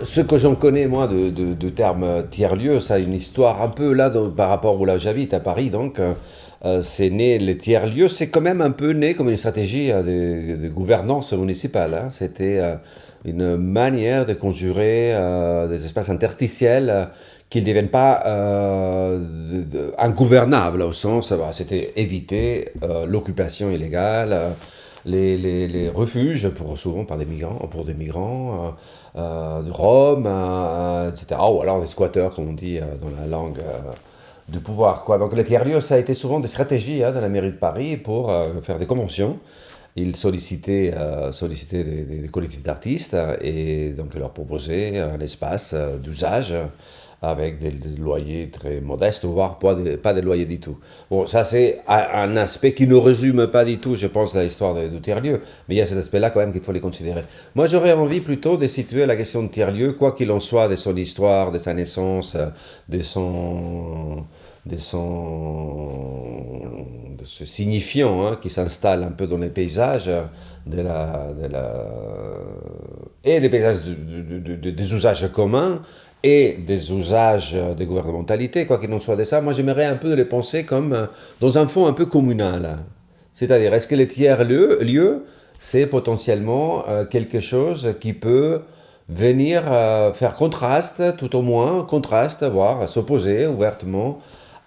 Ce que j'en connais, moi, de terme tiers-lieu, ça a une histoire un peu là par rapport où là j'habite, à Paris, donc c'est né, les tiers-lieux, c'est quand même un peu né comme une stratégie de gouvernance municipale, hein. C'était une manière de conjurer des espaces interstitiels qui ne deviennent pas ingouvernables, au sens, c'était éviter l'occupation illégale, les refuges, souvent par des migrants, pour des migrants, de Rome, etc. Ou alors les squatteurs, comme on dit dans la langue du pouvoir, quoi. Donc les tiers-lieux, ça a été souvent des stratégies de la mairie de Paris pour faire des conventions. Ils sollicitaient des collectifs d'artistes et donc leur proposaient un espace d'usage avec des loyers très modestes, voire pas des loyers du tout. Bon, ça c'est un aspect qui ne résume pas du tout, je pense, la histoire de tiers-lieux, mais il y a cet aspect-là quand même qu'il faut les considérer. Moi, j'aurais envie plutôt de situer la question de tiers-lieu, quoi qu'il en soit, de son histoire, de sa naissance, de son de ce signifiant qui s'installe un peu dans les paysages et les paysages des usages communs et des usages de gouvernementalité, quoi qu'il en soit de ça. Moi, j'aimerais un peu les penser comme dans un fond un peu communal. C'est-à-dire, est-ce que les tiers-lieux, c'est potentiellement quelque chose qui peut venir faire contraste, tout au moins, contraste, voire s'opposer ouvertement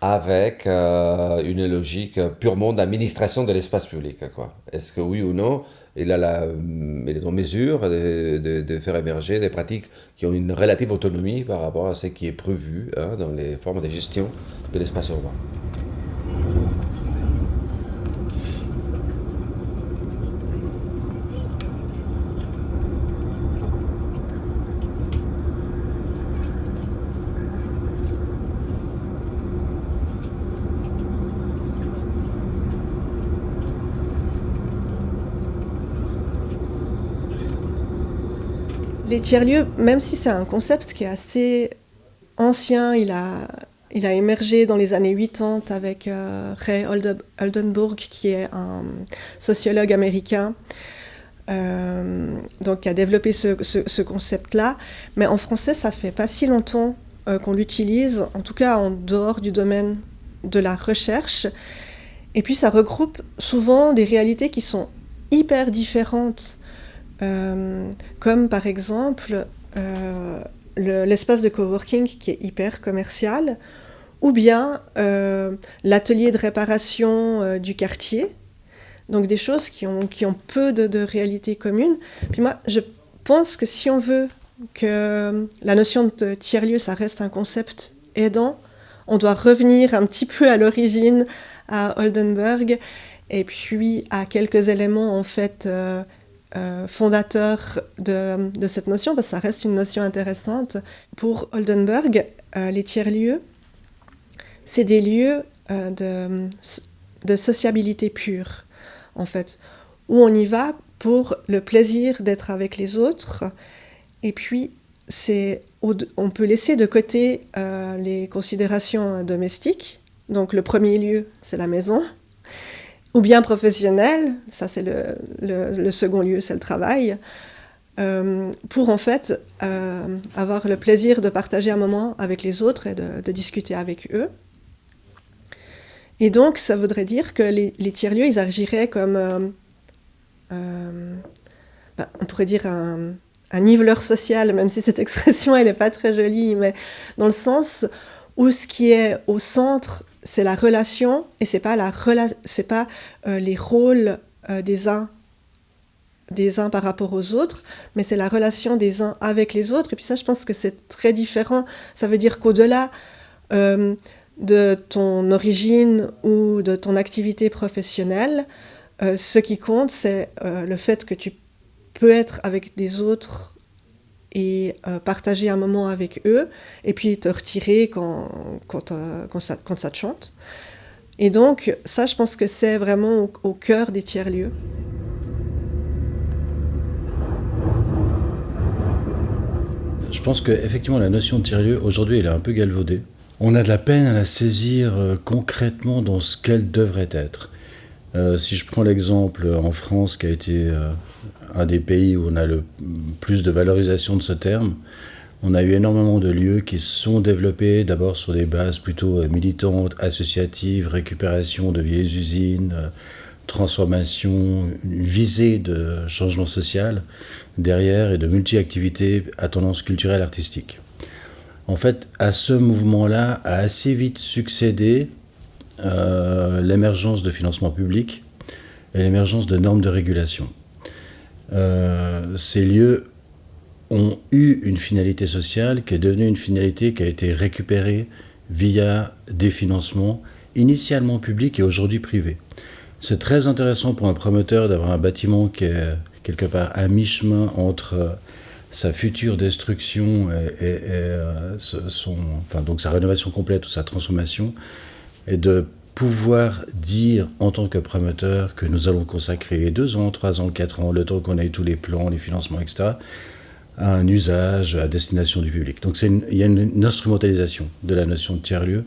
avec une logique purement d'administration de l'espace public, quoi. Est-ce que oui ou non, il est en mesure de faire émerger des pratiques qui ont une relative autonomie par rapport à ce qui est prévu dans les formes de gestion de l'espace urbain. Les tiers-lieux, même si c'est un concept qui est assez ancien, il a émergé dans les années 80 avec Ray Oldenburg, qui est un sociologue américain, donc qui a développé ce concept-là. Mais en français, ça fait pas si longtemps qu'on l'utilise, en tout cas en dehors du domaine de la recherche. Et puis ça regroupe souvent des réalités qui sont hyper différentes. Comme par exemple l'espace de coworking qui est hyper commercial, ou bien l'atelier de réparation du quartier, donc des choses qui ont peu de réalité commune. Puis moi, je pense que si on veut que la notion de tiers-lieu, ça reste un concept aidant, on doit revenir un petit peu à l'origine, à Oldenburg, et puis à quelques éléments en fait fondateur de cette notion, parce que ça reste une notion intéressante. Pour Oldenburg, les tiers-lieux, c'est des lieux de sociabilité pure, en fait, où on y va pour le plaisir d'être avec les autres, et puis on peut laisser de côté les considérations domestiques. Donc le premier lieu, c'est la maison, ou bien professionnel, ça c'est le second lieu, c'est le travail, pour en fait avoir le plaisir de partager un moment avec les autres et de discuter avec eux. Et donc ça voudrait dire que les tiers-lieux, ils agiraient comme, on pourrait dire un niveleur social, même si cette expression elle n'est pas très jolie, mais dans le sens où ce qui est au centre, c'est la relation, et c'est pas les rôles des uns par rapport aux autres, mais c'est la relation des uns avec les autres. Et puis ça, je pense que c'est très différent. Ça veut dire qu'au-delà de ton origine ou de ton activité professionnelle, ce qui compte, c'est le fait que tu peux être avec des autres et partager un moment avec eux, et puis te retirer quand ça te chante. Et donc, ça, je pense que c'est vraiment au cœur des tiers-lieux. Je pense qu'effectivement, la notion de tiers-lieu, aujourd'hui, elle est un peu galvaudée. On a de la peine à la saisir concrètement dans ce qu'elle devrait être. Si je prends l'exemple en France, qui a été un des pays où on a le plus de valorisation de ce terme, On a eu énormément de lieux qui se sont développés d'abord sur des bases plutôt militantes, associatives, récupération de vieilles usines, transformation, une visée de changement social derrière et de multi-activités à tendance culturelle artistique. En fait, à ce mouvement-là a assez vite succédé l'émergence de financement public et l'émergence de normes de régulation. Ces lieux ont eu une finalité sociale qui est devenue une finalité qui a été récupérée via des financements initialement publics et aujourd'hui privés. C'est très intéressant pour un promoteur d'avoir un bâtiment qui est quelque part à mi-chemin entre sa future destruction et donc sa rénovation complète ou sa transformation, et de pouvoir dire en tant que promoteur que nous allons consacrer 2 ans, 3 ans, 4 ans, le temps qu'on ait tous les plans, les financements, etc., à un usage à destination du public. Donc il y a une instrumentalisation de la notion de tiers-lieu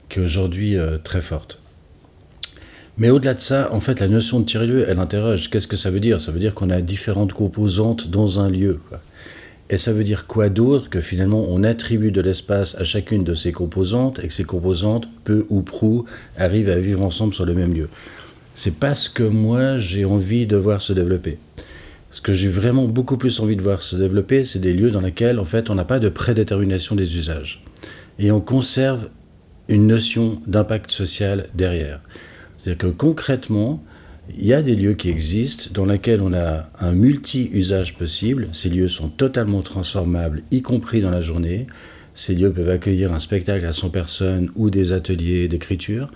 qui est aujourd'hui très forte. Mais au-delà de ça, en fait, la notion de tiers-lieu, elle interroge. Qu'est-ce que ça veut dire ? Ça veut dire qu'on a différentes composantes dans un lieu, quoi. Et ça veut dire quoi d'autre que finalement on attribue de l'espace à chacune de ces composantes et que ces composantes, peu ou prou, arrivent à vivre ensemble sur le même lieu. C'est pas ce que moi j'ai envie de voir se développer. Ce que j'ai vraiment beaucoup plus envie de voir se développer, c'est des lieux dans lesquels en fait on n'a pas de prédétermination des usages. Et on conserve une notion d'impact social derrière. C'est-à-dire que concrètement, il y a des lieux qui existent dans lesquels on a un multi-usage possible. Ces lieux sont totalement transformables, y compris dans la journée. Ces lieux peuvent accueillir un spectacle à 100 personnes ou des ateliers d'écriture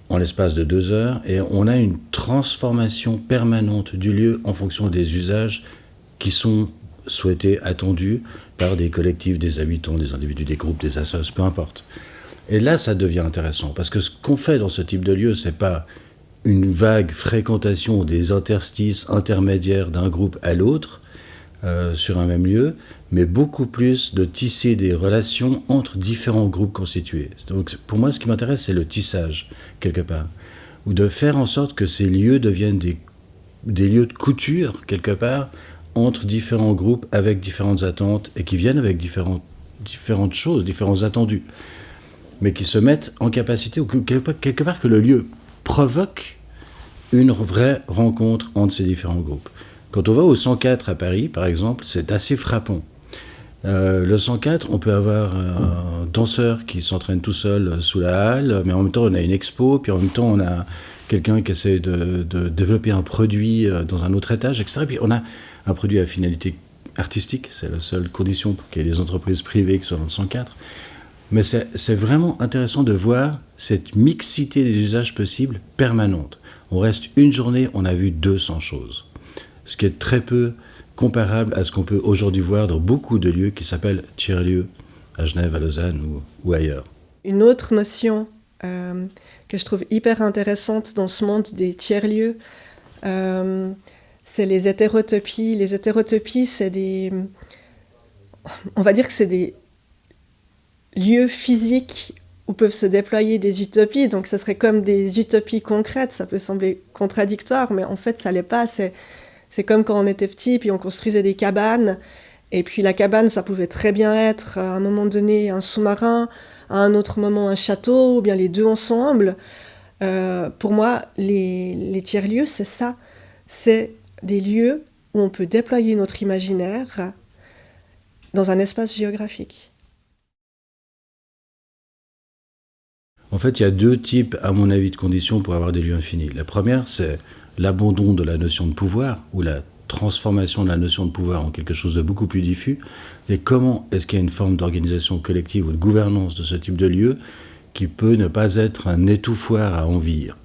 en l'espace de 2 heures. Et on a une transformation permanente du lieu en fonction des usages qui sont souhaités, attendus par des collectifs, des habitants, des individus, des groupes, des associations, peu importe. Et là, ça devient intéressant, parce que ce qu'on fait dans ce type de lieu, c'est pas une vague fréquentation des interstices intermédiaires d'un groupe à l'autre sur un même lieu, mais beaucoup plus de tisser des relations entre différents groupes constitués. Donc pour moi, ce qui m'intéresse, c'est le tissage, quelque part, ou de faire en sorte que ces lieux deviennent des lieux de couture, quelque part, entre différents groupes avec différentes attentes et qui viennent avec différentes choses, différents attendus, mais qui se mettent en capacité, ou quelque part que le lieu provoque une vraie rencontre entre ces différents groupes. Quand on va au 104 à Paris, par exemple, c'est assez frappant. Le 104, on peut avoir un danseur qui s'entraîne tout seul sous la halle, mais en même temps on a une expo, puis en même temps on a quelqu'un qui essaie de développer un produit dans un autre étage, etc. Puis on a un produit à finalité artistique, c'est la seule condition pour qu'il y ait des entreprises privées qui soient dans le 104. Mais c'est vraiment intéressant de voir cette mixité des usages possibles permanente. On reste une journée, on a vu 200 choses. Ce qui est très peu comparable à ce qu'on peut aujourd'hui voir dans beaucoup de lieux qui s'appellent tiers-lieux, à Genève, à Lausanne ou ailleurs. Une autre notion que je trouve hyper intéressante dans ce monde des tiers-lieux, c'est les hétérotopies. Les hétérotopies, on va dire que c'est des lieux physiques où peuvent se déployer des utopies, donc ça serait comme des utopies concrètes. Ça peut sembler contradictoire, mais en fait ça l'est pas. C'est comme quand on était petit, puis on construisait des cabanes, et puis la cabane, ça pouvait très bien être à un moment donné un sous-marin, à un autre moment un château, ou bien les deux ensemble. Pour moi, les tiers-lieux, c'est ça. C'est des lieux où on peut déployer notre imaginaire dans un espace géographique. En fait, il y a 2 types, à mon avis, de conditions pour avoir des lieux infinis. La première, c'est l'abandon de la notion de pouvoir, ou la transformation de la notion de pouvoir en quelque chose de beaucoup plus diffus. Et comment est-ce qu'il y a une forme d'organisation collective ou de gouvernance de ce type de lieu qui peut ne pas être un étouffoir à envahir ?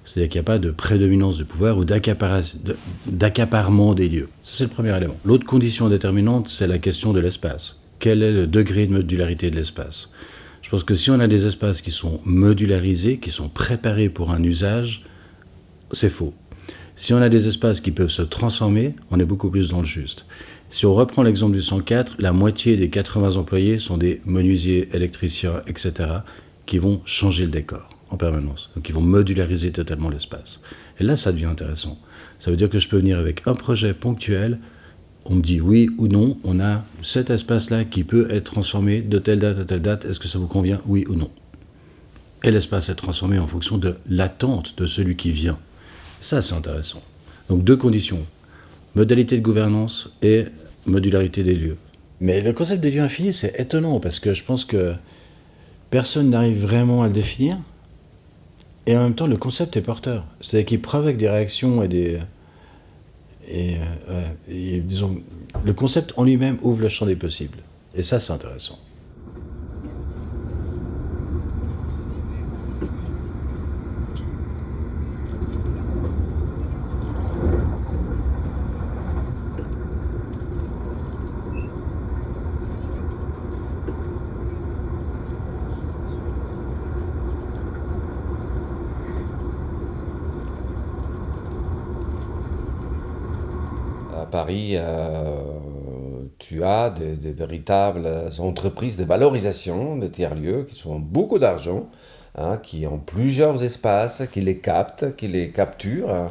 C'est-à-dire qu'il n'y a pas de prédominance du pouvoir ou d'accaparement des lieux. Ça, c'est le premier élément. L'autre condition déterminante, c'est la question de l'espace. Quel est le degré de modularité de l'espace ? Je pense que si on a des espaces qui sont modularisés, qui sont préparés pour un usage, c'est faux. Si on a des espaces qui peuvent se transformer, on est beaucoup plus dans le juste. Si on reprend l'exemple du 104, la moitié des 80 employés sont des menuisiers, électriciens, etc., qui vont changer le décor en permanence. Donc ils vont modulariser totalement l'espace. Et là, ça devient intéressant. Ça veut dire que je peux venir avec un projet ponctuel on me dit oui ou non, on a cet espace-là qui peut être transformé de telle date à telle date, est-ce que ça vous convient, oui ou non? Et l'espace est transformé en fonction de l'attente de celui qui vient. Ça, c'est intéressant. Donc 2 conditions, modalité de gouvernance et modularité des lieux. Mais le concept des lieux infinis, c'est étonnant, parce que je pense que personne n'arrive vraiment à le définir, et en même temps, le concept est porteur. C'est-à-dire qu'il provoque des réactions et disons, le concept en lui-même ouvre le champ des possibles. Et ça, c'est intéressant. À Paris, tu as des véritables entreprises de valorisation de tiers-lieux qui sont beaucoup d'argent, hein, qui ont plusieurs espaces, qui les captent, qui les capturent, hein,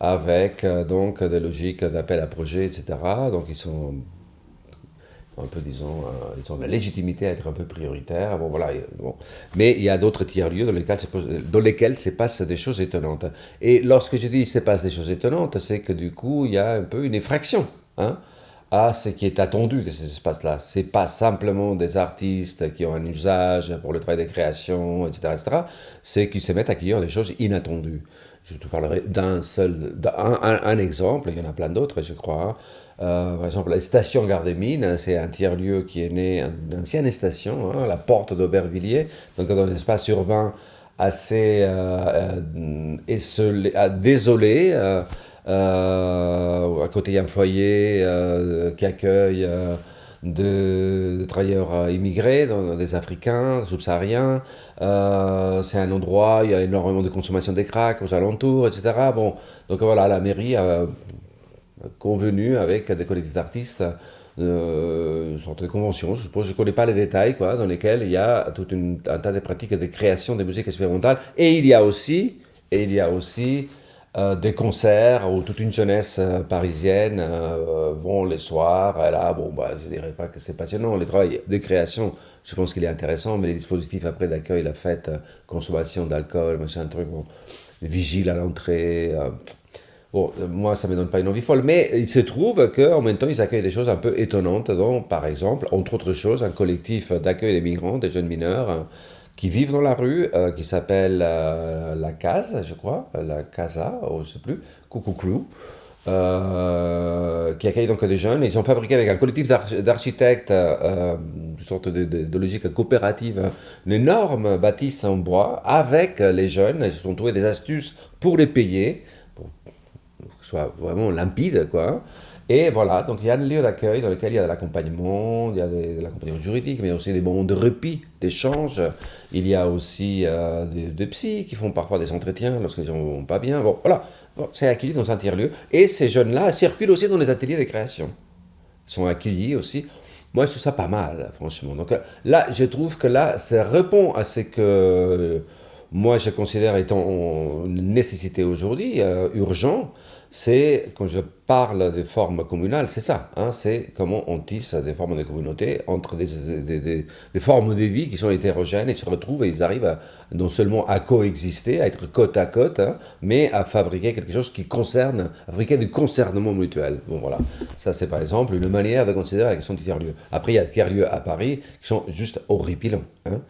avec donc des logiques d'appel à projet, etc. Donc ils sont un peu, disons, ils ont la légitimité à être un peu prioritaires. Bon, voilà, bon. Mais il y a d'autres tiers-lieux dans lesquels se passent des choses étonnantes. Et lorsque je dis qu'il se passe des choses étonnantes, c'est que du coup, il y a un peu une effraction, hein, à ce qui est attendu de ces espaces-là. Ce n'est pas simplement des artistes qui ont un usage pour le travail de création, etc. C'est qu'ils se mettent à accueillir des choses inattendues. Je te parlerai un exemple, il y en a plein d'autres, je crois, hein. Par exemple, la station Gare des Mines, c'est un tiers-lieu qui est né d'une ancienne station, hein, la porte d'Aubervilliers, donc dans un espace urbain assez désolé. À côté, il y a un foyer qui accueille de travailleurs immigrés, des Africains, subsahariens. C'est un endroit, il y a énormément de consommation de crack aux alentours, etc. Bon, donc voilà, la mairie a convenu avec des collectifs d'artistes une sorte de convention, je ne connais pas les détails, quoi, dans lesquels il y a tout un tas de pratiques de création de musique expérimentale. Et il y a aussi des concerts où toute une jeunesse parisienne vont les soirs. Et là, bon, bah, je ne dirais pas que c'est passionnant. Le travail de création, je pense qu'il est intéressant, mais les dispositifs après d'accueil, la fête, consommation d'alcool, machin, truc, bon, vigile à l'entrée. Bon, moi, ça ne me donne pas une envie folle, mais il se trouve qu'en même temps, ils accueillent des choses un peu étonnantes, dont, par exemple, entre autres choses, un collectif d'accueil des migrants, des jeunes mineurs, qui vivent dans la rue, qui s'appelle La Case, je crois, La Casa, ou je ne sais plus, Coucou-Clou, qui accueille donc des jeunes. Ils ont fabriqué avec un collectif d'architectes, une sorte de logique coopérative, une énorme bâtisse en bois, avec les jeunes. Ils se sont trouvés des astuces pour les payer, soit vraiment limpide, quoi. Et voilà, donc il y a un lieu d'accueil dans lequel il y a de l'accompagnement, il y a de l'accompagnement juridique, mais aussi des moments de répit, d'échange. Il y a aussi des psys qui font parfois des entretiens lorsqu'ils ne vont pas bien. Bon, voilà, bon, c'est accueilli dans un tiers-lieu. Et ces jeunes-là circulent aussi dans les ateliers de création. Ils sont accueillis aussi. Moi, je trouve ça pas mal, franchement. Donc là, je trouve que là, ça répond à ce que moi, je considère étant une nécessité aujourd'hui, urgent. C'est, quand je parle des formes communales, c'est ça, hein, c'est comment on tisse des formes de communauté entre des formes de vie qui sont hétérogènes et se retrouvent et ils arrivent non seulement à coexister, à être côte à côte, hein, mais à fabriquer quelque chose qui concerne, à fabriquer du concernement mutuel. Bon voilà, ça c'est par exemple une manière de considérer la question du tiers-lieu. Après il y a des tiers-lieux à Paris qui sont juste horripilants, hein.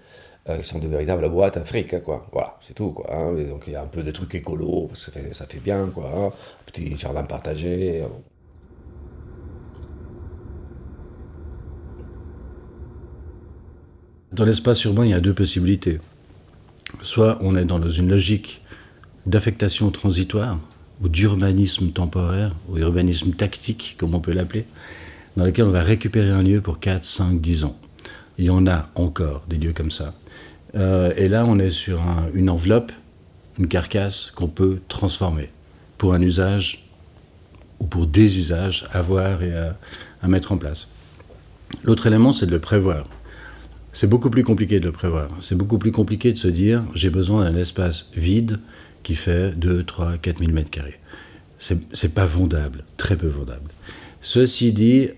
Qui sont de véritables boîtes à fric, quoi. Voilà, c'est tout, quoi. Hein. Et donc il y a un peu de trucs écolos, ça fait bien, quoi. Hein. Petit jardin partagé. Dans l'espace urbain, il y a 2 possibilités. Soit on est dans une logique d'affectation transitoire, ou d'urbanisme temporaire, ou urbanisme tactique, comme on peut l'appeler, dans lequel on va récupérer un lieu pour 4, 5, 10 ans. Il y en a encore des lieux comme ça. Et là, on est sur une enveloppe, une carcasse qu'on peut transformer pour un usage ou pour des usages à voir et à mettre en place. L'autre élément, c'est de le prévoir. C'est beaucoup plus compliqué de le prévoir. C'est beaucoup plus compliqué de se dire j'ai besoin d'un espace vide qui fait 2, 3, 4 000 mètres carrés. C'est pas vendable, très peu vendable. Ceci dit,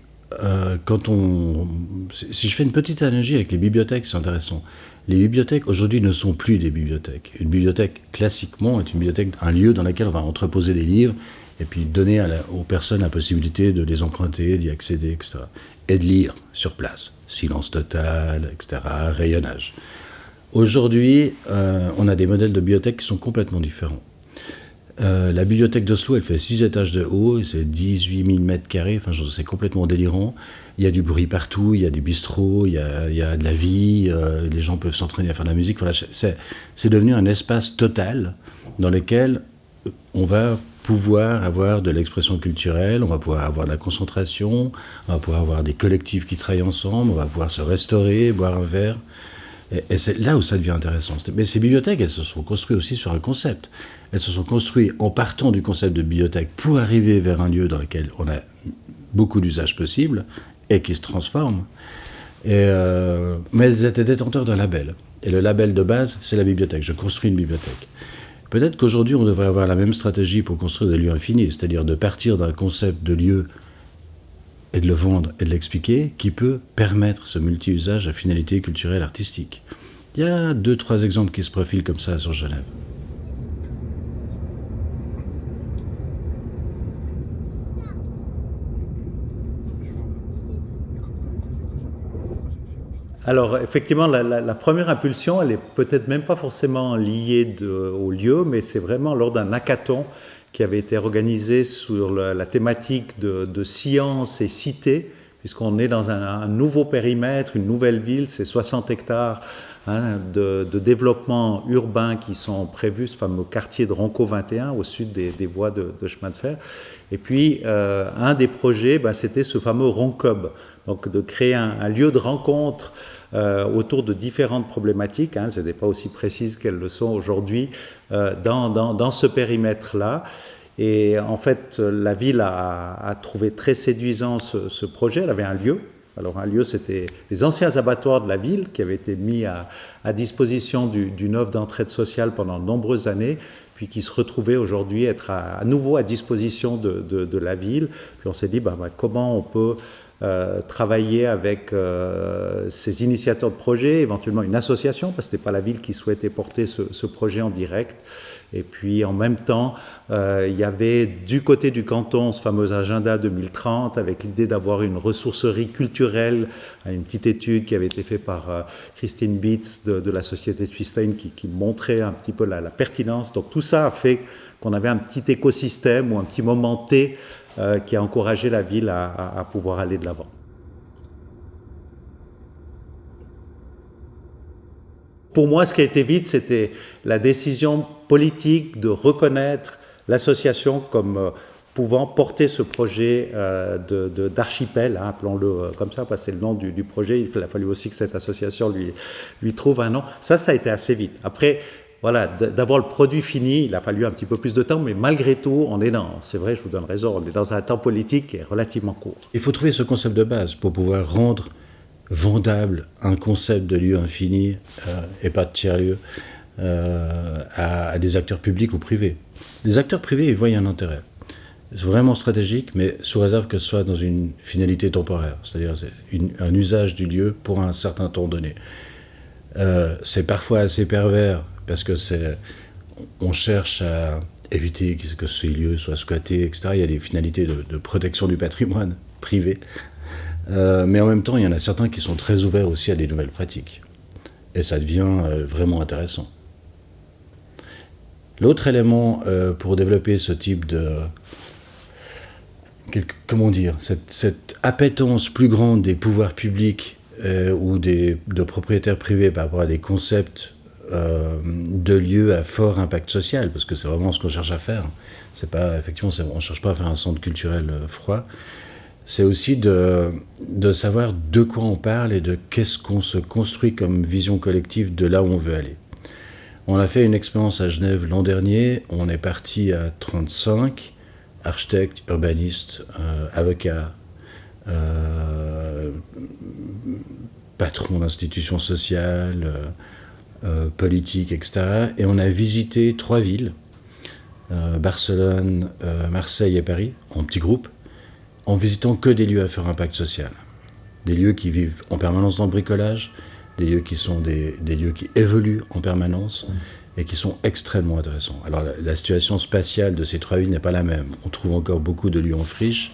si je fais une petite analogie avec les bibliothèques, c'est intéressant. Les bibliothèques aujourd'hui ne sont plus des bibliothèques. Une bibliothèque, classiquement, est une bibliothèque, un lieu dans lequel on va entreposer des livres et puis donner aux personnes la possibilité de les emprunter, d'y accéder, etc. Et de lire sur place. Silence total, etc. Rayonnage. Aujourd'hui, on a des modèles de bibliothèques qui sont complètement différents. La bibliothèque d'Oslo, elle fait 6 étages de haut, et c'est 18 000 mètres carrés, enfin, c'est complètement délirant. Il y a du bruit partout, il y a des bistrots, il y a de la vie, les gens peuvent s'entraîner à faire de la musique. Voilà, c'est devenu un espace total dans lequel on va pouvoir avoir de l'expression culturelle, on va pouvoir avoir de la concentration, on va pouvoir avoir des collectifs qui travaillent ensemble, on va pouvoir se restaurer, boire un verre. Et c'est là où ça devient intéressant. Mais ces bibliothèques, elles se sont construites aussi sur un concept. Elles se sont construites en partant du concept de bibliothèque pour arriver vers un lieu dans lequel on a beaucoup d'usages possibles et qui se transforme. Mais elles étaient détenteurs d'un label. Et le label de base, c'est la bibliothèque. Je construis une bibliothèque. Peut-être qu'aujourd'hui, on devrait avoir la même stratégie pour construire des lieux infinis, c'est-à-dire de partir d'un concept de lieu et de le vendre et de l'expliquer, qui peut permettre ce multi-usage à finalité culturelle artistique. Il y a 2-3 exemples qui se profilent comme ça sur Genève. Alors, effectivement, la première impulsion, elle est peut-être même pas forcément liée au lieu, mais c'est vraiment lors d'un hackathon qui avait été organisé sur la thématique de science et cité, puisqu'on est dans un nouveau périmètre, une nouvelle ville, c'est 60 hectares de développement urbain qui sont prévus, ce fameux quartier de Ronco 21, au sud des voies de chemin de fer. Et puis, un des projets, c'était ce fameux Roncub, donc de créer un lieu de rencontre autour de différentes problématiques, elles n'étaient pas aussi précises qu'elles le sont aujourd'hui, dans ce périmètre-là. Et en fait, la ville a trouvé très séduisant ce projet. Elle avait un lieu. Alors un lieu, c'était les anciens abattoirs de la ville qui avaient été mis à disposition d'une œuvre d'entraide sociale pendant de nombreuses années, puis qui se retrouvaient aujourd'hui être à nouveau à disposition de la ville. Puis on s'est dit, comment on peut travailler avec ces initiateurs de projets, éventuellement une association, parce que ce n'était pas la ville qui souhaitait porter ce projet en direct. Et puis en même temps, il y avait du côté du canton ce fameux agenda 2030 avec l'idée d'avoir une ressourcerie culturelle, une petite étude qui avait été faite par Christine Bitz de la société Swissstein qui montrait un petit peu la pertinence. Donc tout ça a fait qu'on avait un petit écosystème ou un petit moment T qui a encouragé la ville à pouvoir aller de l'avant. Pour moi, ce qui a été vite, c'était la décision politique de reconnaître l'association comme pouvant porter ce projet d'archipel, appelons-le comme ça, parce que c'est le nom du projet. Il a fallu aussi que cette association lui trouve un nom. Ça a été assez vite. Après, voilà, d'avoir le produit fini, il a fallu un petit peu plus de temps, mais malgré tout, c'est vrai, je vous donne raison, on est dans un temps politique qui est relativement court. Il faut trouver ce concept de base pour pouvoir rendre vendable un concept de lieu infini et pas de tiers-lieu à des acteurs publics ou privés. Les acteurs privés, ils voient un intérêt. C'est vraiment stratégique, mais sous réserve que ce soit dans une finalité temporaire, c'est-à-dire un usage du lieu pour un certain temps donné. C'est parfois assez pervers, parce que on cherche à éviter que ces lieux soient squattés, etc. Il y a des finalités de protection du patrimoine privé. Mais en même temps, il y en a certains qui sont très ouverts aussi à des nouvelles pratiques. Et ça devient vraiment intéressant. L'autre élément pour développer ce type comment dire, cette appétence plus grande des pouvoirs publics ou de propriétaires privés par rapport à des concepts de lieux à fort impact social, parce que c'est vraiment ce qu'on cherche à faire. Effectivement, on ne cherche pas à faire un centre culturel froid. C'est aussi de savoir de quoi on parle et de qu'est-ce qu'on se construit comme vision collective de là où on veut aller. On a fait une expérience à Genève l'an dernier. On est parti à 35 architectes, urbanistes, avocats, patrons d'institutions sociales, politiques, etc. Et on a visité 3 villes, Barcelone, Marseille et Paris, en petits groupes. en visitant que des lieux à fort impact social. Des lieux qui vivent en permanence dans le bricolage, des lieux qui sont des lieux qui évoluent en permanence et qui sont extrêmement intéressants. Alors la situation spatiale de ces 3 villes n'est pas la même. On trouve encore beaucoup de lieux en friche,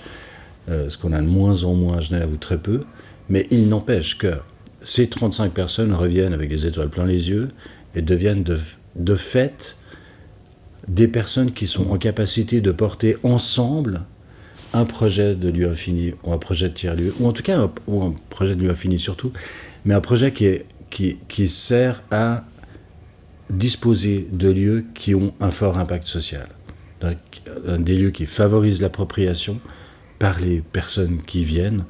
ce qu'on a de moins en moins à Genève ou très peu, mais il n'empêche que ces 35 personnes reviennent avec des étoiles plein les yeux et deviennent de fait des personnes qui sont en capacité de porter ensemble un projet de lieu infini ou un projet de tiers-lieu, ou en tout cas un projet de lieu infini surtout, mais un projet qui sert à disposer de lieux qui ont un fort impact social. Donc, des lieux qui favorisent l'appropriation par les personnes qui viennent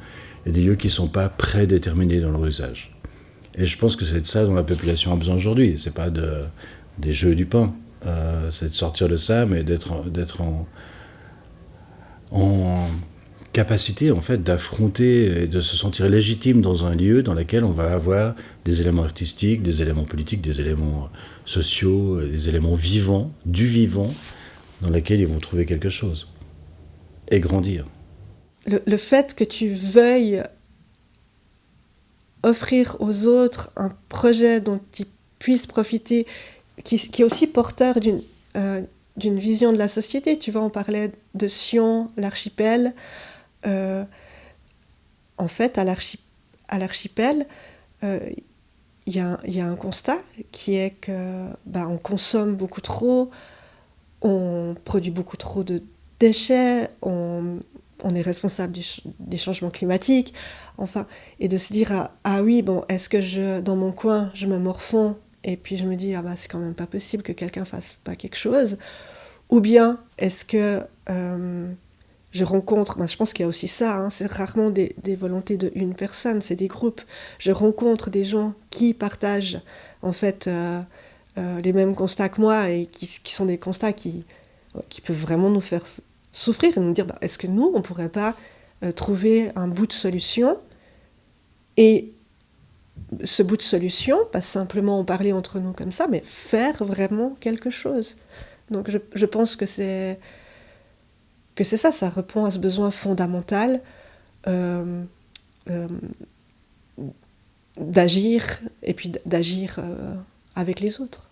et des lieux qui ne sont pas prédéterminés dans leur usage. Et je pense que c'est de ça dont la population a besoin aujourd'hui. C'est pas des jeux du pain. C'est de sortir de ça, mais d'être en capacité en fait d'affronter et de se sentir légitime dans un lieu dans lequel on va avoir des éléments artistiques, des éléments politiques, des éléments sociaux, des éléments vivants, du vivant, dans lesquels ils vont trouver quelque chose et grandir. Le fait que tu veuilles offrir aux autres un projet dont ils puissent profiter, qui est aussi porteur d'une vision de la société. Tu vois, on parlait de Sion, l'archipel. En fait, à l'archipel, il y a un constat qui est que on consomme beaucoup trop, on produit beaucoup trop de déchets, on est responsable des changements climatiques, enfin, et de se dire ah oui, bon, est-ce que dans mon coin, je me morfonds et puis je me dis c'est quand même pas possible que quelqu'un fasse pas quelque chose, ou bien est-ce que je rencontre, je pense qu'il y a aussi ça, hein, c'est rarement des volontés de une personne, c'est des groupes. Je rencontre des gens qui partagent en fait les mêmes constats que moi et qui sont des constats qui peuvent vraiment nous faire souffrir et nous dire est-ce que nous, on pourrait pas trouver un bout de solution, et ce bout de solution, pas simplement en parler entre nous comme ça, mais faire vraiment quelque chose. Donc je pense que c'est ça répond à ce besoin fondamental d'agir, et puis d'agir avec les autres.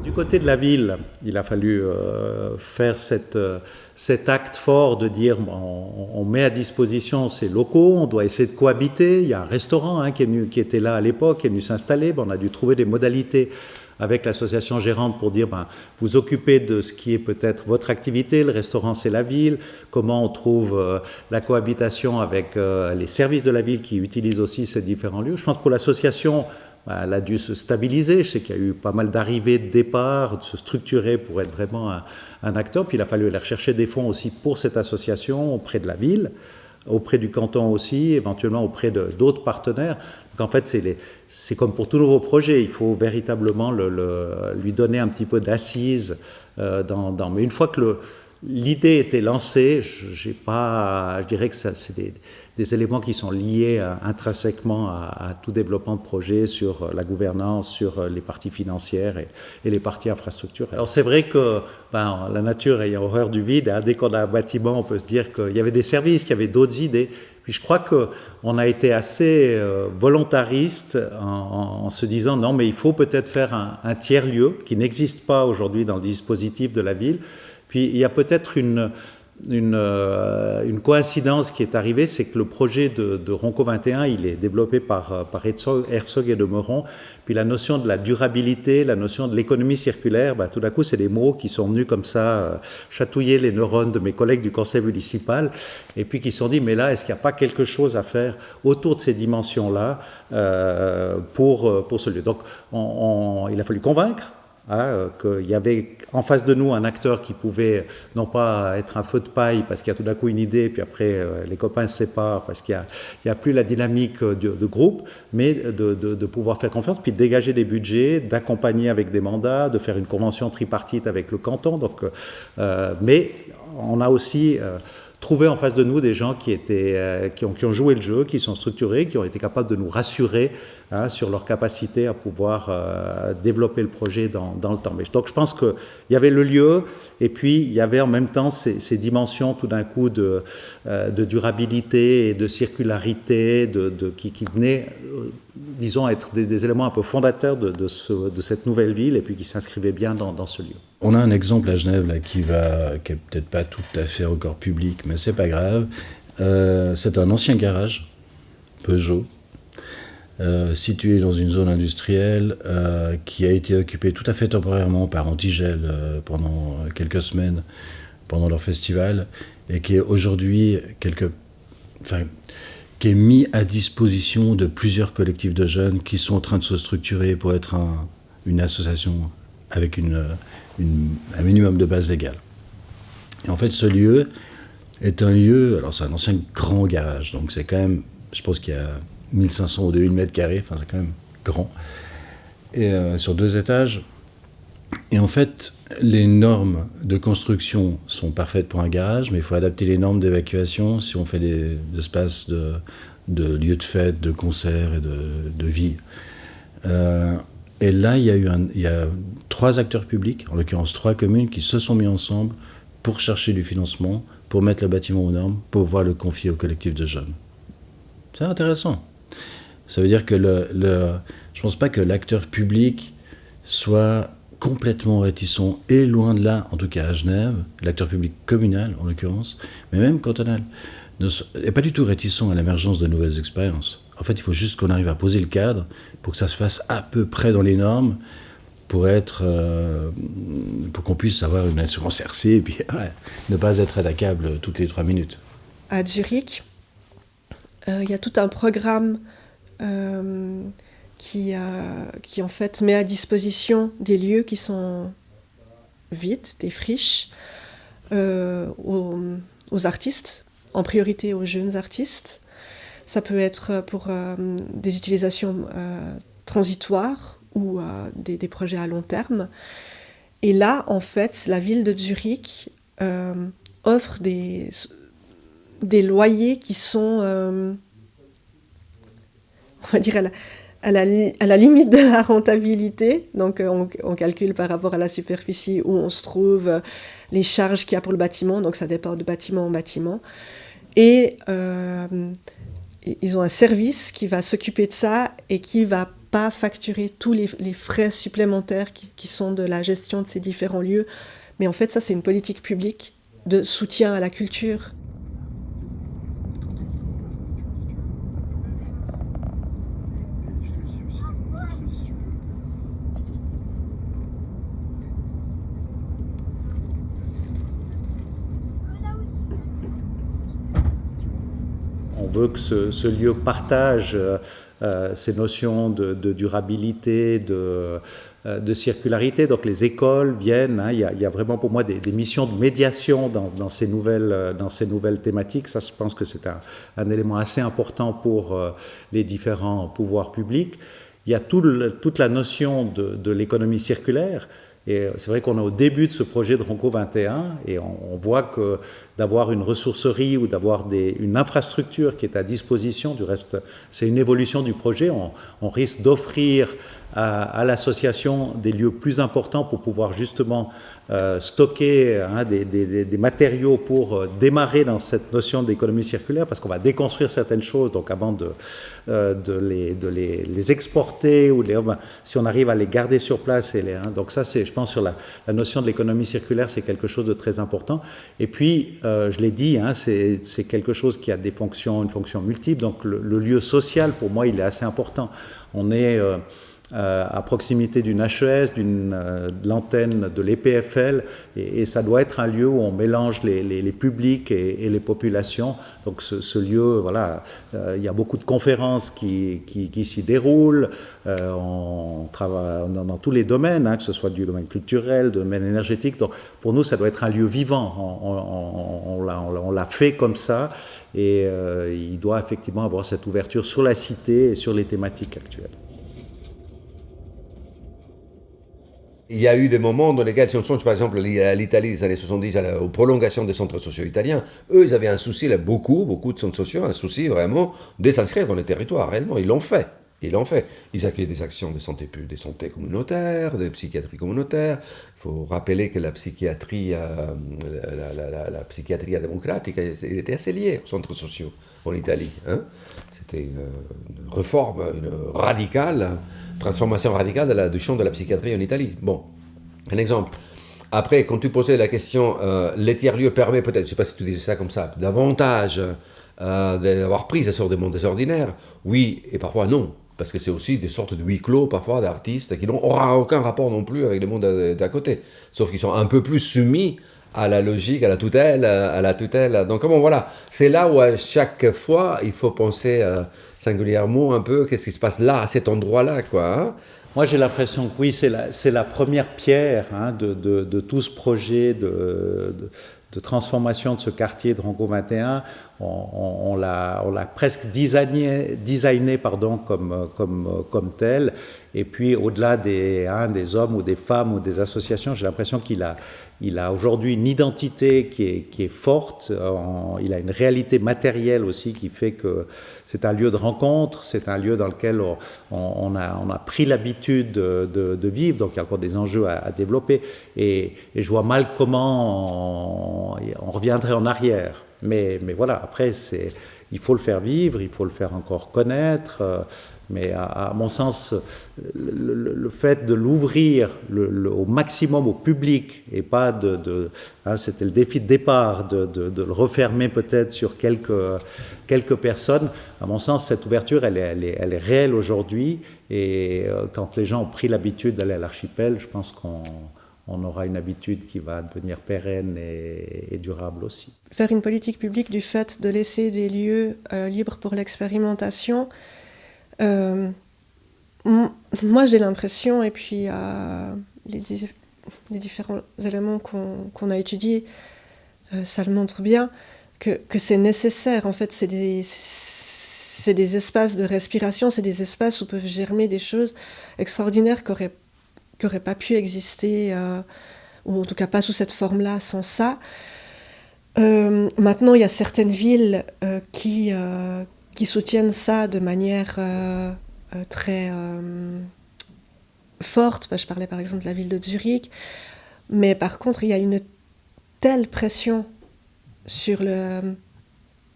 Du côté de la ville, il a fallu faire cet acte fort de dire on met à disposition ces locaux, on doit essayer de cohabiter. Il y a un restaurant qui était là à l'époque, qui est venu s'installer. On a dû trouver des modalités avec l'association gérante pour dire vous occupez de ce qui est peut-être votre activité, le restaurant c'est la ville, comment on trouve la cohabitation avec les services de la ville qui utilisent aussi ces différents lieux. Je pense pour l'association, elle a dû se stabiliser. Je sais qu'il y a eu pas mal d'arrivées, de départs, de se structurer pour être vraiment un acteur. Puis il a fallu aller rechercher des fonds aussi pour cette association auprès de la ville, auprès du canton aussi, éventuellement auprès d'autres partenaires. Donc en fait, c'est comme pour tout nouveau projet, il faut véritablement lui donner un petit peu d'assise. Mais une fois que l'idée était lancée, je dirais que c'est des éléments qui sont liés intrinsèquement à tout développement de projet sur la gouvernance, sur les parties financières et les parties infrastructures. Alors c'est vrai que la nature ayant horreur du vide, dès qu'on a un bâtiment, on peut se dire qu'il y avait des services, qu'il y avait d'autres idées. Puis je crois qu'on a été assez volontariste en se disant non, mais il faut peut-être faire un tiers-lieu qui n'existe pas aujourd'hui dans le dispositif de la ville. Puis il y a peut-être une coïncidence qui est arrivée, c'est que le projet de Ronco 21, il est développé par Herzog et de Meuron. Puis la notion de la durabilité, la notion de l'économie circulaire, tout d'un coup, c'est des mots qui sont venus comme ça chatouiller les neurones de mes collègues du conseil municipal, et puis qui se sont dit, mais là, est-ce qu'il n'y a pas quelque chose à faire autour de ces dimensions-là pour ce lieu? Donc, il a fallu convaincre qu'il y avait en face de nous un acteur qui pouvait non pas être un feu de paille parce qu'il y a tout d'un coup une idée, puis après les copains se séparent parce qu'il n'y a plus la dynamique de groupe, mais de pouvoir faire confiance, puis de dégager des budgets, d'accompagner avec des mandats, de faire une convention tripartite avec le canton. Donc, mais on a aussi trouver en face de nous des gens qui ont joué le jeu, qui sont structurés, qui ont été capables de nous rassurer sur leur capacité à pouvoir développer le projet dans le temps. Donc je pense qu'il y avait le lieu, et puis il y avait en même temps ces dimensions tout d'un coup de durabilité et de circularité qui venaient, disons, être des éléments un peu fondateurs de cette nouvelle ville, et puis qui s'inscrivaient bien dans ce lieu. On a un exemple à Genève là, qui est peut-être pas tout à fait encore public, mais c'est pas grave. C'est un ancien garage Peugeot, situé dans une zone industrielle qui a été occupée tout à fait temporairement par Antigel pendant quelques semaines pendant leur festival, et qui est aujourd'hui qui est mis à disposition de plusieurs collectifs de jeunes qui sont en train de se structurer pour être une association avec un minimum de base légale. Et en fait, ce lieu est un lieu, alors c'est un ancien grand garage, donc c'est quand même, je pense qu'il y a 1500 ou 2000 mètres carrés, enfin c'est quand même grand, et sur 2 étages. Et en fait, les normes de construction sont parfaites pour un garage, mais il faut adapter les normes d'évacuation si on fait des espaces de lieux de fête, de concerts et de vie. Et là, il y a 3 acteurs publics, en l'occurrence 3 communes, qui se sont mis ensemble pour chercher du financement, pour mettre le bâtiment aux normes, pour pouvoir le confier au collectif de jeunes. C'est intéressant. Ça veut dire que je ne pense pas que l'acteur public soit complètement réticent, et loin de là, en tout cas à Genève, l'acteur public communal en l'occurrence, mais même cantonal, n'est pas du tout réticent à l'émergence de nouvelles expériences. En fait, il faut juste qu'on arrive à poser le cadre pour que ça se fasse à peu près dans les normes, pour qu'on puisse avoir une assurance RC et puis ne pas être attaquable toutes les 3 minutes. À Zurich, il y a tout un programme qui en fait met à disposition des lieux qui sont vides, des friches, aux artistes, en priorité aux jeunes artistes. Ça peut être pour des utilisations transitoires ou des projets à long terme. Et là, en fait, la ville de Zurich offre des loyers qui sont, on va dire, à la limite de la rentabilité. Donc, on calcule par rapport à la superficie où on se trouve, les charges qu'il y a pour le bâtiment. Donc, ça dépend de bâtiment en bâtiment. Et ils ont un service qui va s'occuper de ça et qui ne va pas facturer tous les frais supplémentaires qui sont de la gestion de ces différents lieux. Mais en fait, ça, c'est une politique publique de soutien à la culture. On veut que ce lieu partage ces notions de durabilité, de circularité. Donc les écoles viennent, il y a vraiment pour moi des missions de médiation dans ces nouvelles thématiques. Ça, je pense que c'est un élément assez important pour les différents pouvoirs publics. Il y a toute la notion de l'économie circulaire. Et c'est vrai qu'on est au début de ce projet de Ronco 21 et on voit que d'avoir une ressourcerie ou d'avoir une infrastructure qui est à disposition, du reste c'est une évolution du projet, on risque d'offrir à l'association des lieux plus importants pour pouvoir justement stocker des matériaux pour démarrer dans cette notion d'économie circulaire, parce qu'on va déconstruire certaines choses, donc avant de les exporter, ou si on arrive à les garder sur place. Donc ça, je pense, sur la notion de l'économie circulaire, c'est quelque chose de très important. Et puis, je l'ai dit, c'est quelque chose qui a une fonction multiple, donc le lieu social, pour moi, il est assez important. On est à proximité d'une HES, de l'antenne de l'EPFL, et ça doit être un lieu où on mélange les publics et les populations. Donc ce lieu, voilà, il y a beaucoup de conférences qui s'y déroulent. On travaille dans tous les domaines, que ce soit du domaine culturel, du domaine énergétique. Donc pour nous, ça doit être un lieu vivant. On l'a fait comme ça, et il doit effectivement avoir cette ouverture sur la cité et sur les thématiques actuelles. Il y a eu des moments dans lesquels, si on songe par exemple à l'Italie des années 70, aux prolongations des centres sociaux italiens, eux, ils avaient un souci, là, beaucoup de centres sociaux, un souci vraiment de s'inscrire dans les territoires, réellement. Ils l'ont fait. Ils l'ont fait. Ils accueillent des actions de santé, des santé communautaires, de psychiatrie communautaire. Il faut rappeler que la psychiatrie démocratique, elle était assez liée aux centres sociaux en Italie. Hein. C'était une réforme, transformation radicale du champ de la psychiatrie en Italie. Bon, un exemple. Après, quand tu posais la question, les tiers-lieux permet peut-être, je ne sais pas si tu disais ça comme ça, davantage d'avoir prise sur des mondes ordinaires. Oui, et parfois non. Parce que c'est aussi des sortes de huis clos, parfois, d'artistes qui n'ont aucun rapport non plus avec le monde d'à côté. Sauf qu'ils sont un peu plus soumis à la logique, à la tutelle. Donc, bon, voilà. C'est là où, à chaque fois, il faut penser singulièrement un peu qu'est-ce qui se passe là, à cet endroit-là, quoi. Hein. Moi, j'ai l'impression que oui, c'est la première pierre de tout ce projet de transformation de ce quartier de Ronco 21. On l'a presque designé comme tel. Et puis, au-delà des hommes ou des femmes ou des associations, j'ai l'impression qu'il a aujourd'hui une identité qui est forte. Il a une réalité matérielle aussi qui fait que c'est un lieu de rencontre, c'est un lieu dans lequel on a pris l'habitude de vivre, donc il y a encore des enjeux à développer. Et je vois mal comment on reviendrait en arrière. Mais voilà, après, il faut le faire vivre, il faut le faire encore connaître. Mais à mon sens, le fait de l'ouvrir au maximum au public et pas c'était le défi de départ, de le refermer peut-être sur quelques personnes. À mon sens, cette ouverture, elle est réelle aujourd'hui. Et quand les gens ont pris l'habitude d'aller à l'archipel, je pense qu'on aura une habitude qui va devenir pérenne et durable aussi. Faire une politique publique du fait de laisser des lieux libres pour l'expérimentation, moi j'ai l'impression, et puis les différents éléments qu'on a étudiés, ça le montre bien, que c'est nécessaire. En fait, c'est des espaces de respiration, c'est des espaces où peuvent germer des choses extraordinaires qui n'auraient pas pu exister, ou en tout cas pas sous cette forme-là, sans ça. Maintenant, il y a certaines villes qui soutiennent ça de manière très forte. Je parlais par exemple de la ville de Zurich. Mais par contre, il y a une telle pression sur le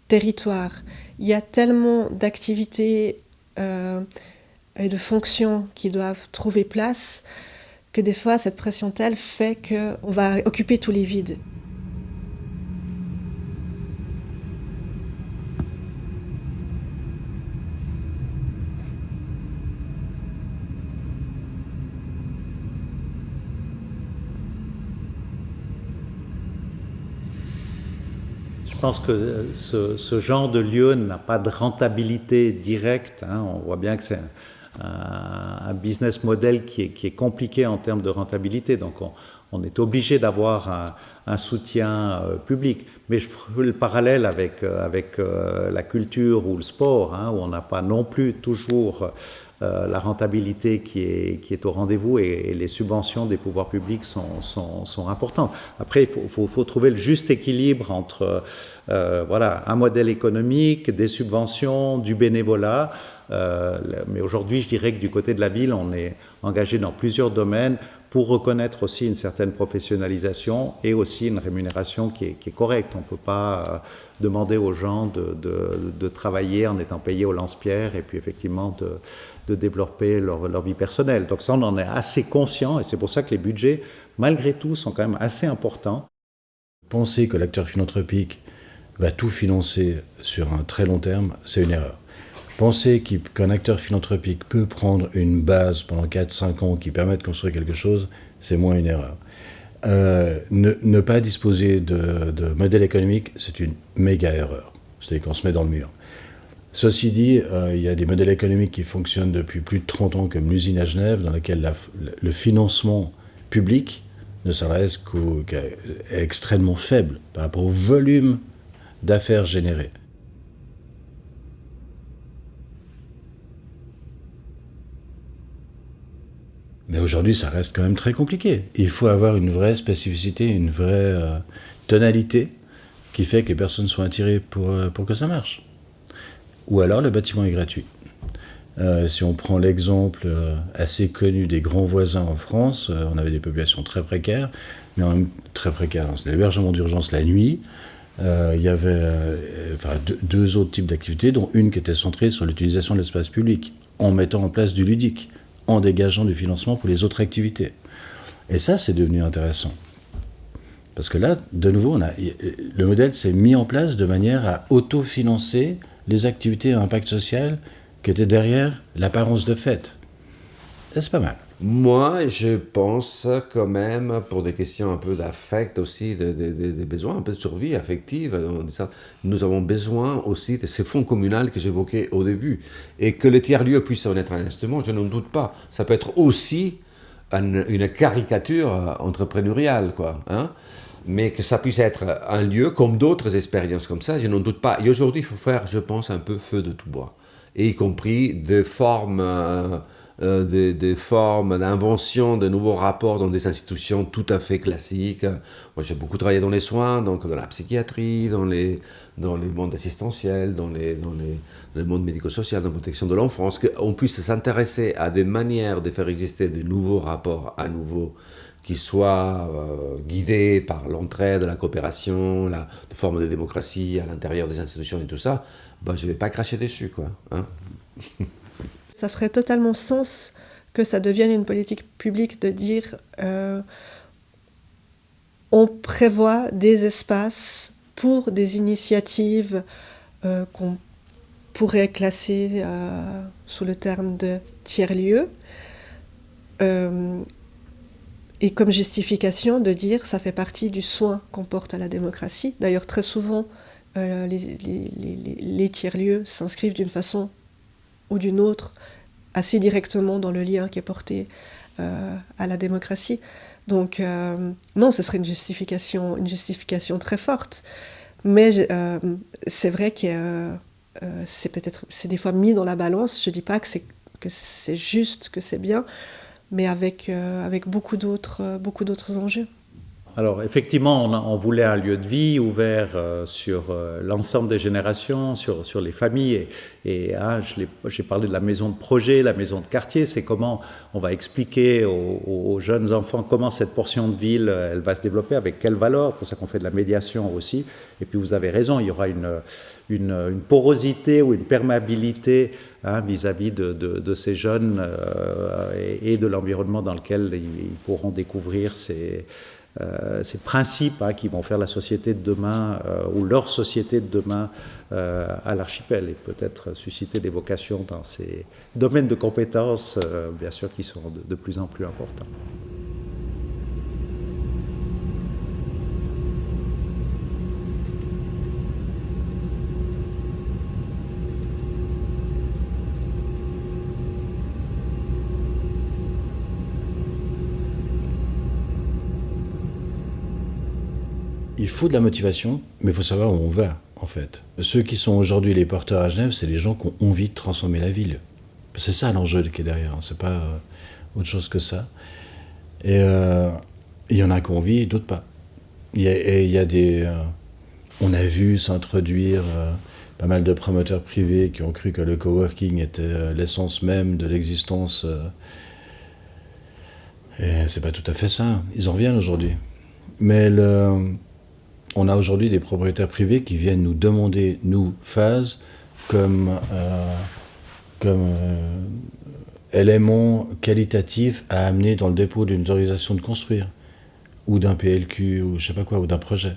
territoire. Il y a tellement d'activités et de fonctions qui doivent trouver place que des fois, cette pression telle fait qu'on va occuper tous les vides. Je pense que ce genre de lieu n'a pas de rentabilité directe. On voit bien que c'est un business model qui est compliqué en termes de rentabilité. Donc on est obligé d'avoir un soutien public. Mais je fais le parallèle avec la culture ou le sport, où on n'a pas non plus toujours la rentabilité qui est au rendez-vous, et les subventions des pouvoirs publics sont importantes. Après, il faut trouver le juste équilibre entre un modèle économique, des subventions, du bénévolat. Mais aujourd'hui, je dirais que du côté de la ville, on est engagé dans plusieurs domaines pour reconnaître aussi une certaine professionnalisation et aussi une rémunération qui est correcte. On ne peut pas demander aux gens de travailler en étant payés au lance-pierre et puis effectivement de développer leur vie personnelle. Donc ça, on en est assez conscient, et c'est pour ça que les budgets, malgré tout, sont quand même assez importants. Penser que l'acteur philanthropique va tout financer sur un très long terme, c'est une erreur. Penser qu'un acteur philanthropique peut prendre une base pendant 4-5 ans qui permet de construire quelque chose, c'est moins une erreur. Ne pas disposer de modèle économique, c'est une méga erreur. C'est-à-dire qu'on se met dans le mur. Ceci dit, il y a des modèles économiques qui fonctionnent depuis plus de 30 ans, comme l'usine à Genève, dans laquelle le financement public ne s'adresse qu'à extrêmement faible par rapport au volume d'affaires générées. Mais aujourd'hui, ça reste quand même très compliqué. Il faut avoir une vraie spécificité, une vraie tonalité qui fait que les personnes soient attirées pour que ça marche. Ou alors le bâtiment est gratuit. Si on prend l'exemple assez connu des grands voisins en France, on avait des populations très précaires, mais en même très précaires. C'était l'hébergement d'urgence la nuit. Il y avait deux autres types d'activités, dont une qui était centrée sur l'utilisation de l'espace public, en mettant en place du ludique, en dégageant du financement pour les autres activités. Et ça, c'est devenu intéressant. Parce que là, de nouveau, le modèle s'est mis en place de manière à autofinancer les activités à impact social qui étaient derrière l'apparence de fête. Et c'est pas mal. Moi, je pense quand même, pour des questions un peu d'affect aussi, des besoins, un peu de survie affective, nous avons besoin aussi de ces fonds communaux que j'évoquais au début. Et que le tiers-lieu puisse en être un instrument, je n'en doute pas. Ça peut être aussi une caricature entrepreneuriale, quoi. Hein, mais que ça puisse être un lieu comme d'autres expériences comme ça, je n'en doute pas. Et aujourd'hui, il faut faire, je pense, un peu feu de tout bois. Et y compris des formes... des formes d'invention de nouveaux rapports dans des institutions tout à fait classiques. Moi, j'ai beaucoup travaillé dans les soins, donc dans la psychiatrie, dans les mondes assistentiels, dans le monde médico-social, dans la protection de l'enfance, qu'on puisse s'intéresser à des manières de faire exister de nouveaux rapports à nouveau qui soient guidés par l'entraide, la coopération, la forme de démocratie à l'intérieur des institutions et tout ça, je ne vais pas cracher dessus, quoi. Hein. Ça ferait totalement sens que ça devienne une politique publique de dire on prévoit des espaces pour des initiatives qu'on pourrait classer sous le terme de tiers-lieu. Et comme justification de dire ça fait partie du soin qu'on porte à la démocratie. D'ailleurs, très souvent, les tiers-lieux s'inscrivent d'une façon ou d'une autre, assez directement dans le lien qui est porté à la démocratie. Donc, non, ce serait une justification très forte. Mais c'est vrai que c'est des fois mis dans la balance. Je ne dis pas que c'est juste, que c'est bien, mais avec beaucoup d'autres enjeux. Alors effectivement, on voulait un lieu de vie ouvert sur l'ensemble des générations, sur les familles. Et j'ai parlé de la maison de projet, la maison de quartier. C'est comment on va expliquer aux jeunes enfants comment cette portion de ville elle va se développer, avec quelles valeurs. C'est pour ça qu'on fait de la médiation aussi. Et puis vous avez raison, il y aura une porosité ou une perméabilité vis-à-vis de ces jeunes et de l'environnement dans lequel ils pourront découvrir ces principes qui vont faire la société de demain ou leur société de demain à l'archipel, et peut-être susciter des vocations dans ces domaines de compétences, bien sûr, qui sont de plus en plus importants. Il faut de la motivation, mais il faut savoir où on va, en fait. Ceux qui sont aujourd'hui les porteurs à Genève, c'est les gens qui ont envie de transformer la ville. C'est ça l'enjeu qui est derrière, c'est pas autre chose que ça. Et il y en a qui ont envie, d'autres pas. Il y a des... on a vu s'introduire pas mal de promoteurs privés qui ont cru que le coworking était l'essence même de l'existence. Et c'est pas tout à fait ça. Ils en reviennent aujourd'hui. Mais on a aujourd'hui des propriétaires privés qui viennent nous demander, nous, Phase, comme élément qualitatif à amener dans le dépôt d'une autorisation de construire, ou d'un PLQ, ou je sais pas quoi, ou d'un projet.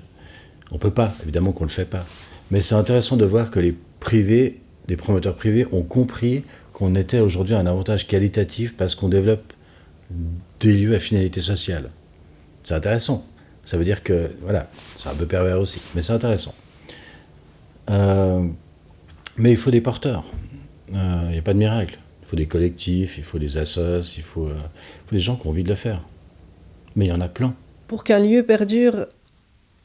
On peut pas, évidemment qu'on le fait pas. Mais c'est intéressant de voir que les privés, des promoteurs privés, ont compris qu'on était aujourd'hui un avantage qualitatif parce qu'on développe des lieux à finalité sociale. C'est intéressant. Ça veut dire que, voilà, c'est un peu pervers aussi, mais c'est intéressant. Mais il faut des porteurs. Il n'y a pas de miracle. Il faut des collectifs, il faut des assos, il faut des gens qui ont envie de le faire. Mais il y en a plein. Pour qu'un lieu perdure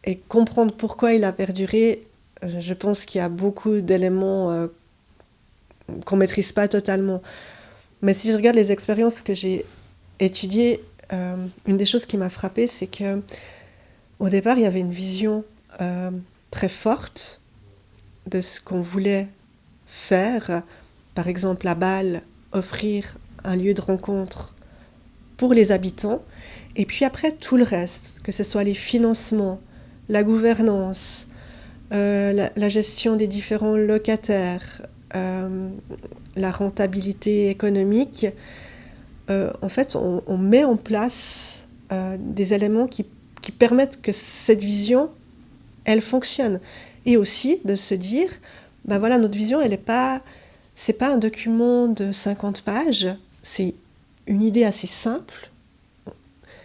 et comprendre pourquoi il a perduré, je pense qu'il y a beaucoup d'éléments qu'on ne maîtrise pas totalement. Mais si je regarde les expériences que j'ai étudié, une des choses qui m'a frappée, c'est que au départ, il y avait une vision très forte de ce qu'on voulait faire. Par exemple, à Bâle, offrir un lieu de rencontre pour les habitants. Et puis après, tout le reste, que ce soit les financements, la gouvernance, la gestion des différents locataires, la rentabilité économique, en fait, on met en place des éléments qui permettent que cette vision, elle fonctionne. Et aussi de se dire, ben voilà, notre vision, c'est pas un document de 50 pages, c'est une idée assez simple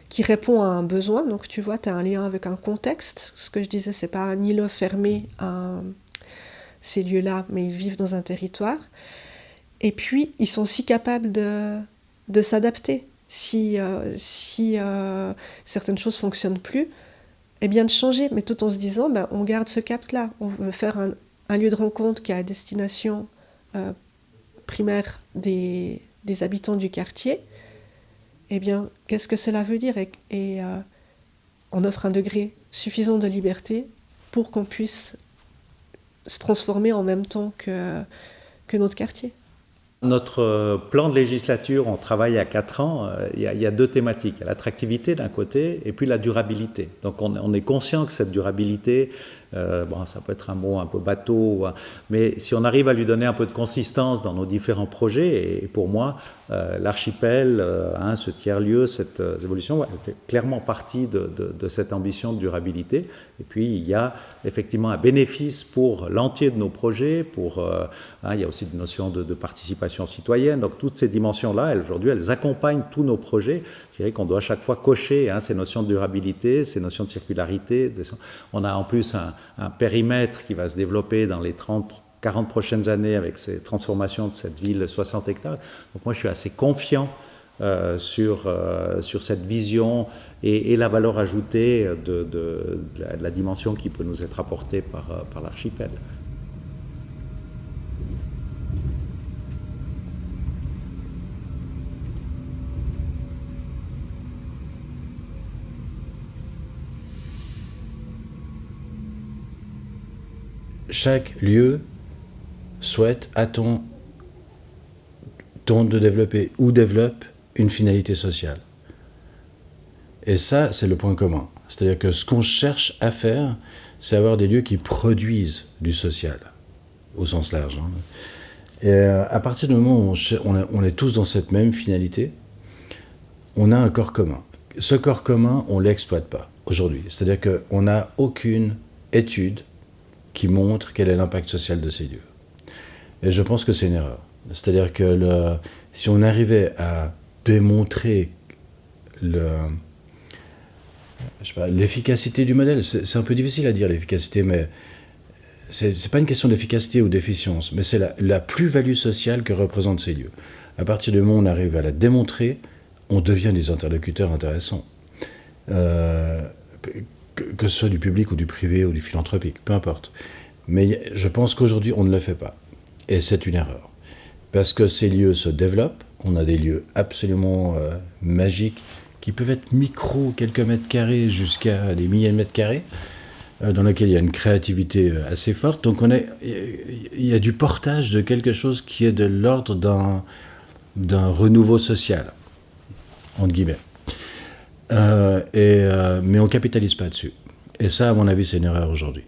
qui répond à un besoin. Donc tu vois, tu as un lien avec un contexte. Ce que je disais, c'est pas un îlot fermé à ces lieux-là, mais ils vivent dans un territoire. Et puis, ils sont aussi capables de s'adapter. Si certaines choses ne fonctionnent plus, eh bien de changer, mais tout en se disant, ben, on garde ce cap-là. On veut faire un lieu de rencontre qui est à destination primaire des habitants du quartier. Eh bien, qu'est-ce que cela veut dire ? Et on offre un degré suffisant de liberté pour qu'on puisse se transformer en même temps que notre quartier. Notre plan de législature, on travaille à 4 ans, il y a 2 thématiques. Il y a l'attractivité d'un côté et puis la durabilité. Donc on est conscient que cette durabilité, ça peut être un mot un peu bateau, mais si on arrive à lui donner un peu de consistance dans nos différents projets, et pour moi, l'archipel, ce tiers-lieu, cette évolution, elle fait clairement partie de cette ambition de durabilité. Et puis il y a effectivement un bénéfice pour l'entier de nos projets, il y a aussi une notion de participation citoyenne. Donc toutes ces dimensions-là, aujourd'hui, elles accompagnent tous nos projets. Je dirais qu'on doit à chaque fois cocher ces notions de durabilité, ces notions de circularité. On a en plus un périmètre qui va se développer dans les 40 prochaines années avec ces transformations de cette ville 60 hectares. Donc moi, je suis assez confiant sur cette vision et la valeur ajoutée de la dimension qui peut nous être apportée par l'archipel. Chaque lieu tente de développer ou développe une finalité sociale. Et ça, c'est le point commun. C'est-à-dire que ce qu'on cherche à faire, c'est avoir des lieux qui produisent du social, au sens large. Et à partir du moment où on est tous dans cette même finalité, on a un corps commun. Ce corps commun, on ne l'exploite pas aujourd'hui. C'est-à-dire qu'on n'a aucune étude qui montre quel est l'impact social de ces lieux. Et je pense que c'est une erreur. C'est-à-dire que si on arrivait à démontrer l'efficacité du modèle, c'est un peu difficile à dire l'efficacité, mais c'est pas une question d'efficacité ou d'efficience, mais c'est la plus-value sociale que représentent ces lieux. À partir du moment où on arrive à la démontrer, on devient des interlocuteurs intéressants. Que ce soit du public ou du privé ou du philanthropique, peu importe. Mais je pense qu'aujourd'hui, on ne le fait pas. Et c'est une erreur. Parce que ces lieux se développent, on a des lieux absolument magiques, qui peuvent être quelques mètres carrés, jusqu'à des milliers de mètres carrés, dans lesquels il y a une créativité assez forte. Donc il y a du portage de quelque chose qui est de l'ordre d'un renouveau social, entre guillemets. Mais on ne capitalise pas dessus. Et ça, à mon avis, c'est une erreur aujourd'hui.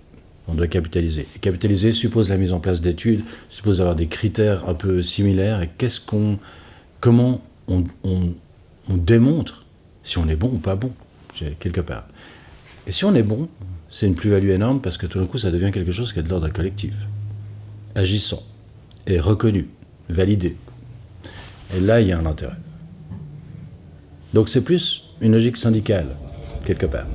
On doit capitaliser. Et capitaliser suppose la mise en place d'études, suppose d'avoir des critères un peu similaires. Et comment on démontre si on est bon ou pas bon, quelque part. Et si on est bon, c'est une plus-value énorme parce que tout d'un coup, ça devient quelque chose qui est de l'ordre d'un collectif, agissant, et reconnu, validé. Et là, il y a un intérêt. Donc c'est plus une logique syndicale, quelque part.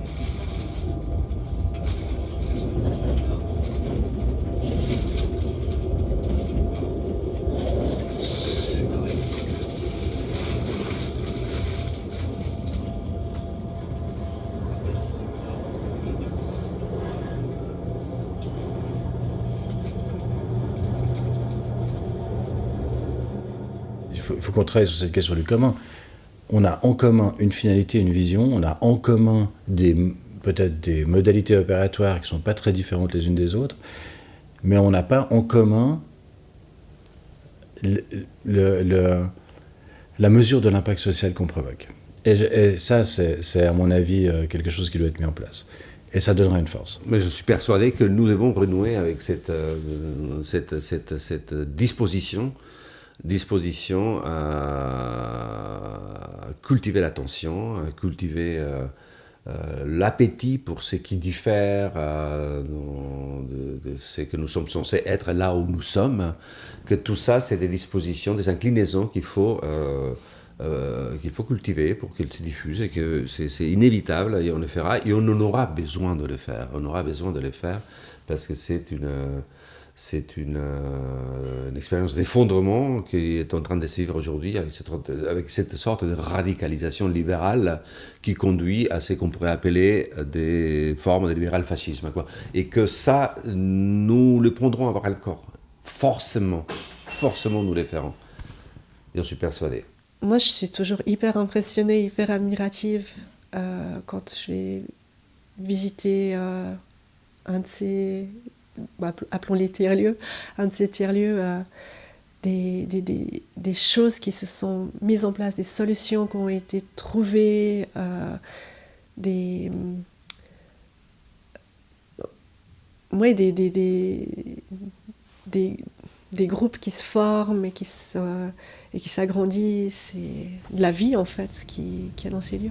Il faut qu'on travaille sur cette question du commun. on a en commun une finalité, une vision, on a en commun peut-être des modalités opératoires qui ne sont pas très différentes les unes des autres, mais on n'a pas en commun la mesure de l'impact social qu'on provoque. Et ça, c'est à mon avis quelque chose qui doit être mis en place. Et ça donnera une force. Mais je suis persuadé que nous devons renouer avec cette disposition à cultiver l'attention, à cultiver l'appétit pour ce qui diffère de ce que nous sommes censés être là où nous sommes, que tout ça, c'est des dispositions, des inclinaisons qu'il faut cultiver pour qu'elles se diffusent, et que c'est inévitable, et on le fera, et on en aura besoin de le faire. On aura besoin de le faire parce que c'est une expérience d'effondrement qui est en train de se vivre aujourd'hui avec cette sorte de radicalisation libérale qui conduit à ce qu'on pourrait appeler des formes de libéral-fascisme, quoi. Et que ça, nous le prendrons à bras le corps. Forcément nous le ferons. J'en suis persuadé. Moi, je suis toujours hyper impressionnée, hyper admirative quand je vais visiter un de ces, appelons-les tiers-lieux, un de ces tiers-lieux, des choses qui se sont mises en place, des solutions qui ont été trouvées, des groupes qui se forment et qui s'agrandissent, et de la vie en fait qui est dans ces lieux.